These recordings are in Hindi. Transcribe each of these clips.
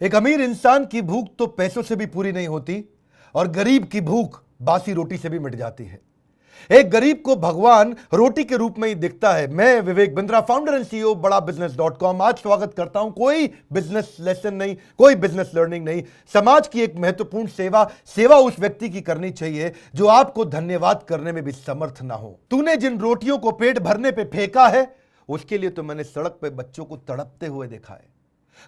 एक अमीर इंसान की भूख तो पैसों से भी पूरी नहीं होती और गरीब की भूख बासी रोटी से भी मिट जाती है। एक गरीब को भगवान रोटी के रूप में ही दिखता है। मैं Vivek Bindra, founder and CEO बड़ा बिजनेस.com, आज स्वागत करता हूं। कोई बिजनेस लेसन नहीं, कोई बिजनेस लर्निंग नहीं, समाज की एक महत्वपूर्ण सेवा उस व्यक्ति की करनी चाहिए जो आपको धन्यवाद करने में भी समर्थ ना हो। तूने जिन रोटियों को पेट भरने पे फेंका है, उसके लिए तो मैंने सड़क पे बच्चों को तड़पते हुए देखा है।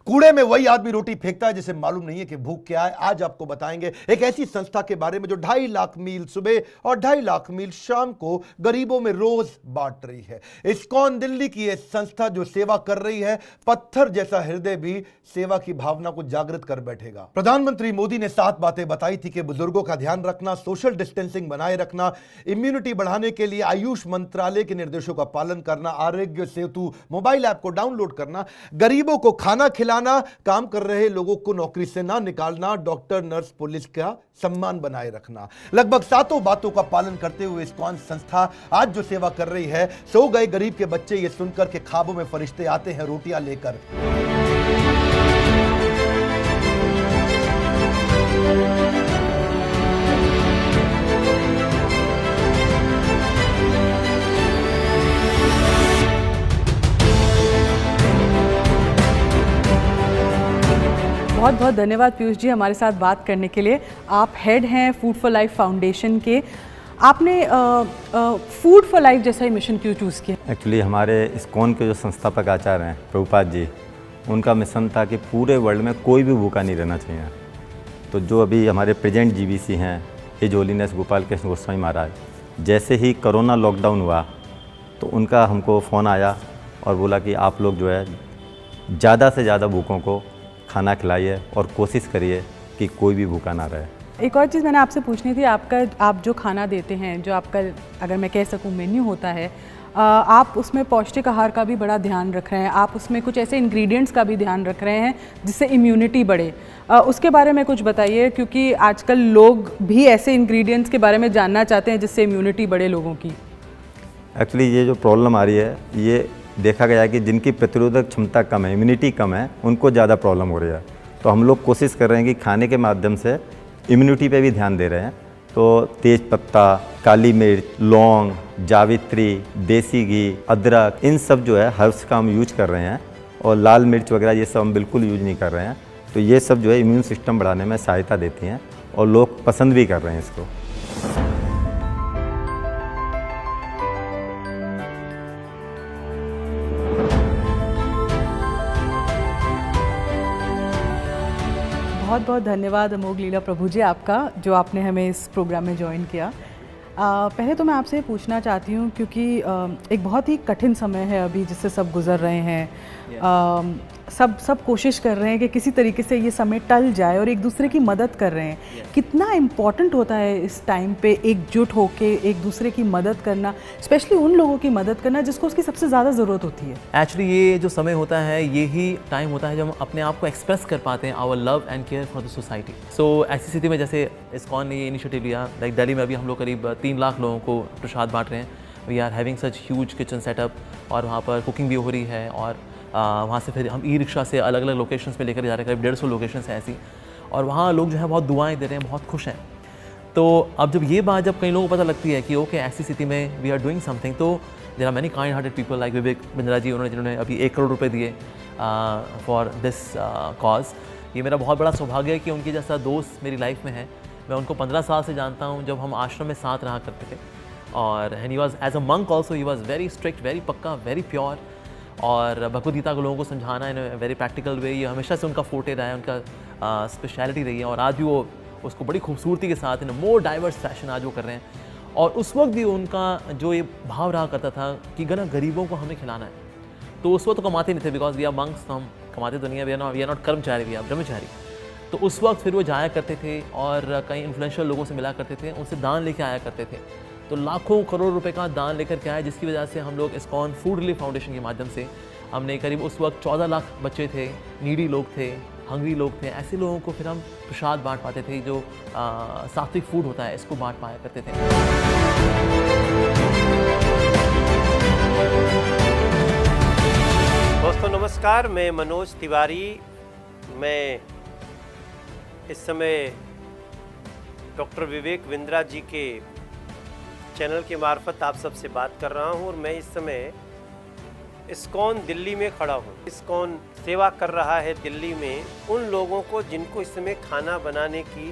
कूड़े में वही आदमी रोटी फेंकता है जिसे मालूम नहीं है कि भूख क्या है। आज आपको बताएंगे एक ऐसी संस्था के बारे में जो 2.5 लाख मील सुबह और 2.5 लाख मील शाम को गरीबों में रोज बांट रही है। इस्कॉन दिल्ली की यह संस्था जो सेवा कर रही है, पत्थर जैसा हृदय भी सेवा की भावना को जागृत कर बैठेगा। प्रधानमंत्री मोदी ने 7 बातें बताई थी कि बुजुर्गों का ध्यान रखना, सोशल डिस्टेंसिंग बनाए रखना, इम्यूनिटी बढ़ाने के लिए आयुष मंत्रालय के निर्देशों का पालन करना, आरोग्य सेतु मोबाइल ऐप को डाउनलोड करना, गरीबों को खाना खिलाना, काम कर रहे लोगों को नौकरी से ना निकालना, डॉक्टर नर्स पुलिस का सम्मान बनाए रखना। लगभग 7 बातों का पालन करते हुए इस्कॉन संस्था आज जो सेवा कर रही है, सो गए गरीब के बच्चे ये सुनकर के ख्वाबों में फरिश्ते आते हैं रोटियां लेकर। बहुत बहुत धन्यवाद पीयूष जी हमारे साथ बात करने के लिए। आप हेड हैं फूड फॉर लाइफ फाउंडेशन के। आपने फूड फॉर लाइफ जैसा ही मिशन क्यों चूज़ किया? एक्चुअली हमारे इस्कॉन के जो संस्थापक आचार्य हैं प्रभुपाद जी, उनका मिशन था कि पूरे वर्ल्ड में कोई भी भूखा नहीं रहना चाहिए। तो जो अभी हमारे प्रेजेंट जीवीसी हैं, हिज होलीनेस गोपाल कृष्ण गोस्वामी महाराज, जैसे ही कोरोना लॉकडाउन हुआ तो उनका हमको फ़ोन आया और बोला कि आप लोग जो है ज़्यादा से ज़्यादा भूखों को खाना खिलाइए और कोशिश करिए कि कोई भी भूखा ना रहे। एक और चीज़ मैंने आपसे पूछनी थी, आप जो खाना देते हैं, जो आपका अगर मैं कह सकूं मेन्यू होता है, आप उसमें पौष्टिक आहार का भी बड़ा ध्यान रख रहे हैं, आप उसमें कुछ ऐसे इंग्रेडिएंट्स का भी ध्यान रख रहे हैं जिससे इम्यूनिटी बढ़े। उसके बारे में कुछ बताइए, क्योंकि आजकल लोग भी ऐसे इंग्रेडिएंट्स के बारे में जानना चाहते हैं जिससे इम्यूनिटी बढ़े लोगों की। एक्चुअली ये जो प्रॉब्लम आ रही है, ये देखा गया है कि जिनकी प्रतिरोधक क्षमता कम है, इम्यूनिटी कम है, उनको ज़्यादा प्रॉब्लम हो रही है। तो हम लोग कोशिश कर रहे हैं कि खाने के माध्यम से इम्यूनिटी पे भी ध्यान दे रहे हैं। तो तेज पत्ता, काली मिर्च, लौंग, जावित्री, देसी घी, अदरक, इन सब जो है हर्ब्स का हम यूज कर रहे हैं। और लाल मिर्च वगैरह ये सब हम बिल्कुल यूज नहीं कर रहे हैं। तो ये सब जो है इम्यून सिस्टम बढ़ाने में सहायता देती हैं और लोग पसंद भी कर रहे हैं इसको। बहुत बहुत धन्यवाद अमोघ लीला प्रभु जी आपका, जो आपने हमें इस प्रोग्राम में ज्वाइन किया। पहले तो मैं आपसे पूछना चाहती हूँ, क्योंकि एक बहुत ही कठिन समय है अभी जिससे सब गुज़र रहे हैं। सब कोशिश कर रहे हैं कि किसी तरीके से ये समय टल जाए और एक दूसरे की मदद कर रहे हैं। कितना इम्पॉर्टेंट होता है इस टाइम पे एकजुट होके एक दूसरे की मदद करना, स्पेशली उन लोगों की मदद करना जिसको उसकी सबसे ज़्यादा ज़रूरत होती है। एक्चुअली ये जो समय होता है, ये ही टाइम होता है जब हम अपने आप को एक्सप्रेस कर पाते हैं, our love and care for the society. So ऐसी स्थिति में जैसे इस्कॉन ने ये इनिशिएटिव लिया, लाइक दिल्ली में अभी हम लोग करीब 3 लाख लोगों को प्रसाद बांट रहे हैं। We are having such huge kitchen setup, और वहाँ पर कुकिंग भी हो रही है, और वहाँ से फिर हम ई रिक्शा से अलग अलग लोकेशंस पे लेकर जा रहे हैं। करीब 150 लोकेशंस हैं ऐसी, और वहाँ लोग जो है बहुत दुआएं दे रहे हैं, बहुत खुश हैं। तो अब जब ये बात जब कई लोगों को पता लगती है कि ओके ऐसी स्थिति में वी आर डूइंग समथिंग, तो there are many kind hearted people like Vivek Bindra ji, जिन्होंने अभी 1 करोड़ रुपये दिए फॉर दिस कॉज। ये मेरा बहुत बड़ा सौभाग्य है कि उनके जैसा दोस्त मेरी लाइफ में है। मैं उनको 15 साल से जानता हूँ, जब हम आश्रम में साथ रहा करते थे। और he was as a monk also, he was very strict, very पक्का, वेरी प्योर, और भगवद गीता को लोगों को समझाना इन वेरी प्रैक्टिकल वे, ये हमेशा से उनका फोटे रहा है, उनका स्पेशलिटी रही है। और आज भी वो उसको बड़ी खूबसूरती के साथ इन मोर डाइवर्स फैशन आज वो कर रहे हैं। और उस वक्त भी उनका जो ये भाव रहा करता था कि गरीबों को हमें खिलाना है। तो उस वक्त तो कमाते नहीं थे, बिकॉज वी आर मंक्स, तो हम कमाते तो नहीं है, वी आर नॉट कर्मचारी, वी आर ब्रह्मचारी। तो उस वक्त फिर वो जाया करते थे और कई इन्फ्लुएंशियल लोगों से मिला करते थे, उनसे दान लेके आया करते थे। तो लाखों करोड़ रुपए का दान लेकर के आए, जिसकी वजह से हम लोग इस्कॉन फूड रिलीफ फाउंडेशन के माध्यम से हमने करीब उस वक्त 14 लाख बच्चे थे, नीडी लोग थे, हंग्री लोग थे, ऐसे लोगों को फिर हम प्रसाद बांट पाते थे, जो सात्विक फूड होता है इसको बांट पाया करते थे। दोस्तों नमस्कार, मैं मनोज तिवारी। मैं इस समय डॉक्टर विवेक बिंद्रा जी के चैनल के मार्फत आप सबसे बात कर रहा हूं और मैं इस समय इस्कॉन दिल्ली में खड़ा हूं। इस्कॉन सेवा कर रहा है दिल्ली में उन लोगों को जिनको इस समय खाना बनाने की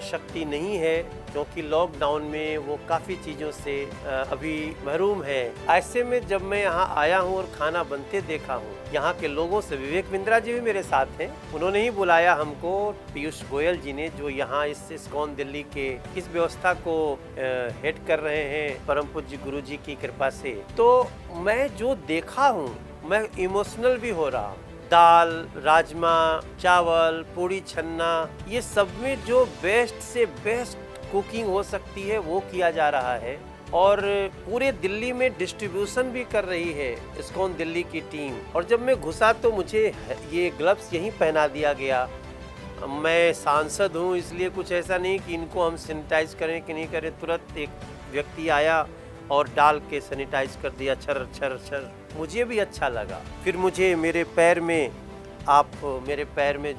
शक्ति नहीं है, क्योंकि लॉकडाउन में वो काफ़ी चीज़ों से अभी महरूम है। ऐसे में जब मैं यहाँ आया हूँ और खाना बनते देखा हूँ यहाँ के लोगों से, विवेक बिंद्रा जी भी मेरे साथ हैं, उन्होंने ही बुलाया हमको, पीयूष गोयल जी ने, जो यहाँ इस इस्कॉन दिल्ली के इस व्यवस्था को हेड कर रहे हैं परम पूज्य गुरु जी की कृपा से। तो मैं जो देखा हूँ मैं इमोशनल भी हो रहा हूँ। दाल, राजमा, चावल, पूड़ी छन्ना, ये सब में जो बेस्ट से बेस्ट कुकिंग हो सकती है वो किया जा रहा है और पूरे दिल्ली में डिस्ट्रीब्यूशन भी कर रही है इस्कॉन दिल्ली की टीम। और जब मैं घुसा तो मुझे ये ग्लव्स यहीं पहना दिया गया। मैं सांसद हूँ इसलिए कुछ ऐसा नहीं कि इनको हम सैनिटाइज करें कि नहीं करें, तुरंत एक व्यक्ति आया और डाल के सैनिटाइज कर दिया, छर छर छर। मुझे भी अच्छा लगा। फिर मुझे मेरे पैर में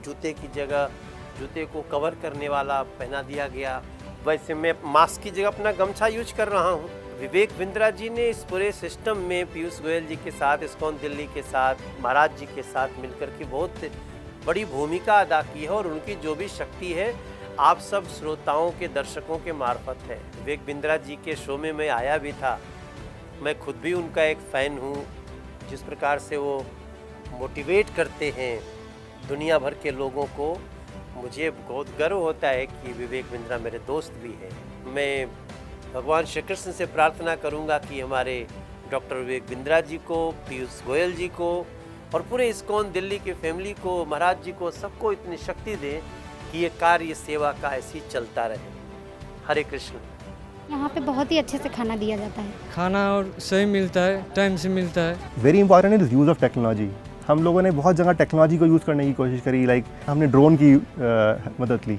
जूते की जगह जूते को कवर करने वाला पहना दिया गया। वैसे मैं मास्क की जगह अपना गमछा यूज कर रहा हूँ। विवेक बिंद्रा जी ने इस पूरे सिस्टम में पीयूष गोयल जी के साथ, इस्कॉन दिल्ली के साथ, महाराज जी के साथ मिलकर के बहुत बड़ी भूमिका अदा की है और उनकी जो भी शक्ति है आप सब श्रोताओं के, दर्शकों के मार्फत है। विवेक बिंद्रा जी के शो में मैं आया भी था। मैं खुद भी उनका एक फ़ैन हूँ। जिस प्रकार से वो मोटिवेट करते हैं दुनिया भर के लोगों को, मुझे बहुत गर्व होता है कि विवेक बिंद्रा मेरे दोस्त भी हैं। मैं भगवान श्री कृष्ण से प्रार्थना करूंगा कि हमारे डॉक्टर विवेक बिंद्रा जी को, पीयूष गोयल जी को और पूरे इस्कॉन दिल्ली की फैमिली को, महाराज जी को, सबको इतनी शक्ति दें कि ये कार्य सेवा का ऐसे ही चलता रहे। हरे कृष्ण। यहाँ पे बहुत ही अच्छे से खाना दिया जाता है। खाना और सही मिलता है, टाइम से मिलता है। Very important is use of technology. हम लोगों ने बहुत जगह टेक्नोलॉजी को यूज़ करने की कोशिश करी, लाइक हमने ड्रोन की मदद ली।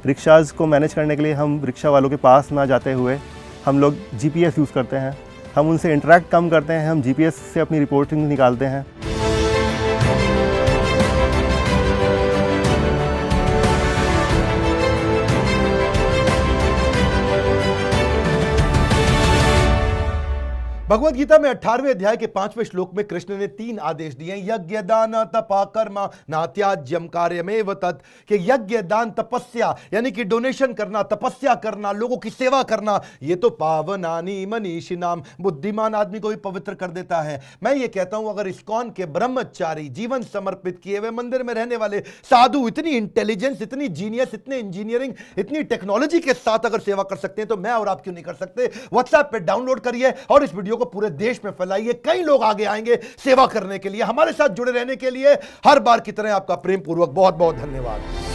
रिक्शाज़ को मैनेज करने के लिए हम रिक्शा वालों के पास ना जाते हुए हम लोग GPS यूज़ करते हैं। हम उनसे इंटरेक्ट कम करते हैं, हम GPS से अपनी रिपोर्टिंग निकालते हैं। भगवद गीता में 18वें अध्याय के 5वें श्लोक में कृष्ण ने 3 आदेश दिए, यज्ञ दान तपा कर्म नात्याज्यम कार्यमेव तत्, कि यज्ञ दान तपस्या यानी कि डोनेशन करना, तपस्या करना, लोगों की सेवा करना, ये तो पावनानी मनीषिणाम, बुद्धिमान आदमी को भी पवित्र कर देता है। मैं ये कहता हूं अगर इस्कॉन के ब्रह्मचारी, जीवन समर्पित किए हुए मंदिर में रहने वाले साधु इतनी इंटेलिजेंस, इतनी जीनियस, इतने इंजीनियरिंग, इतनी टेक्नोलॉजी के साथ अगर सेवा कर सकते हैं तो मैं और आप क्यों नहीं कर सकते। व्हाट्सएप पे डाउनलोड करिए और इस वीडियो को पूरे देश में फैलाइए। कई लोग आगे आएंगे सेवा करने के लिए। हमारे साथ जुड़े रहने के लिए हर बार की तरह आपका प्रेम पूर्वक बहुत बहुत धन्यवाद।